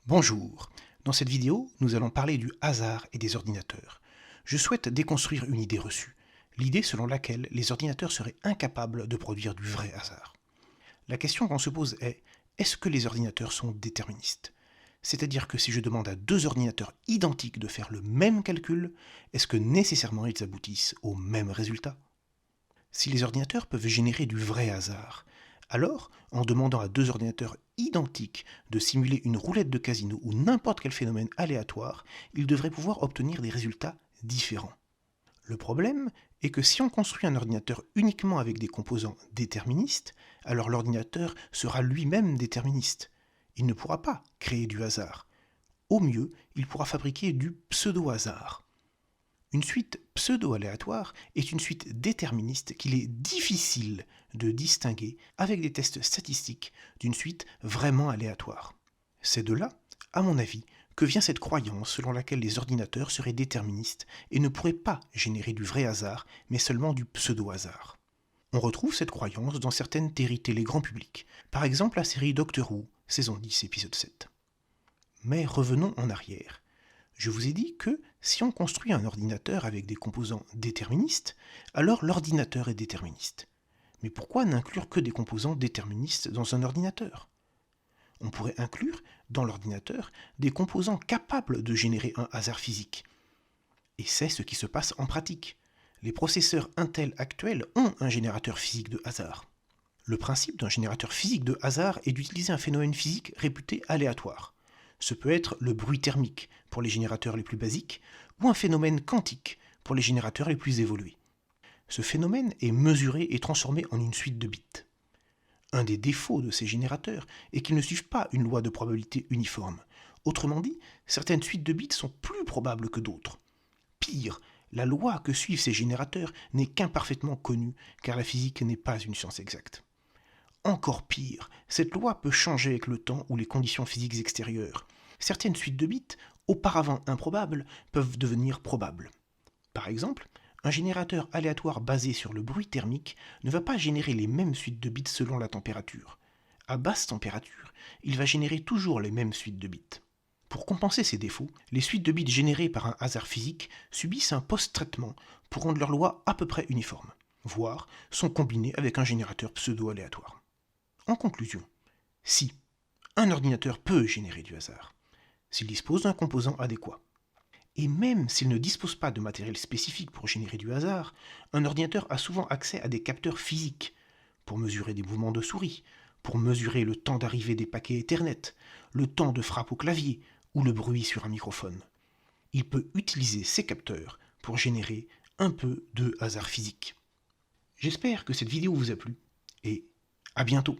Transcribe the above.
Bonjour, dans cette vidéo, nous allons parler du hasard et des ordinateurs. Je souhaite déconstruire une idée reçue, l'idée selon laquelle les ordinateurs seraient incapables de produire du vrai hasard. La question qu'on se pose est-ce que les ordinateurs sont déterministes? C'est-à-dire que si je demande à deux ordinateurs identiques de faire le même calcul, est-ce que nécessairement ils aboutissent au même résultat? Si les ordinateurs peuvent générer du vrai hasard, alors, en demandant à deux ordinateurs identiques de simuler une roulette de casino ou n'importe quel phénomène aléatoire, ils devraient pouvoir obtenir des résultats différents. Le problème est que si on construit un ordinateur uniquement avec des composants déterministes, alors l'ordinateur sera lui-même déterministe. Il ne pourra pas créer du hasard. Au mieux, il pourra fabriquer du pseudo-hasard. Une suite pseudo-aléatoire est une suite déterministe qu'il est difficile de distinguer avec des tests statistiques d'une suite vraiment aléatoire. C'est de là, à mon avis, que vient cette croyance selon laquelle les ordinateurs seraient déterministes et ne pourraient pas générer du vrai hasard, mais seulement du pseudo-hasard. On retrouve cette croyance dans certaines séries télé grand public, par exemple la série Doctor Who, saison 10, épisode 7. Mais revenons en arrière. Je vous ai dit que si on construit un ordinateur avec des composants déterministes, alors l'ordinateur est déterministe. Mais pourquoi n'inclure que des composants déterministes dans un ordinateur? On pourrait inclure dans l'ordinateur des composants capables de générer un hasard physique. Et c'est ce qui se passe en pratique. Les processeurs Intel actuels ont un générateur physique de hasard. Le principe d'un générateur physique de hasard est d'utiliser un phénomène physique réputé aléatoire. Ce peut être le bruit thermique pour les générateurs les plus basiques ou un phénomène quantique pour les générateurs les plus évolués. Ce phénomène est mesuré et transformé en une suite de bits. Un des défauts de ces générateurs est qu'ils ne suivent pas une loi de probabilité uniforme. Autrement dit, certaines suites de bits sont plus probables que d'autres. Pire, la loi que suivent ces générateurs n'est qu'imparfaitement connue car la physique n'est pas une science exacte. Encore pire, cette loi peut changer avec le temps ou les conditions physiques extérieures. Certaines suites de bits, auparavant improbables, peuvent devenir probables. Par exemple, un générateur aléatoire basé sur le bruit thermique ne va pas générer les mêmes suites de bits selon la température. À basse température, il va générer toujours les mêmes suites de bits. Pour compenser ces défauts, les suites de bits générées par un hasard physique subissent un post-traitement pour rendre leur loi à peu près uniforme, voire sont combinées avec un générateur pseudo-aléatoire. En conclusion, si un ordinateur peut générer du hasard, s'il dispose d'un composant adéquat, et même s'il ne dispose pas de matériel spécifique pour générer du hasard, un ordinateur a souvent accès à des capteurs physiques pour mesurer des mouvements de souris, pour mesurer le temps d'arrivée des paquets Ethernet, le temps de frappe au clavier ou le bruit sur un microphone. Il peut utiliser ces capteurs pour générer un peu de hasard physique. J'espère que cette vidéo vous a plu et à bientôt.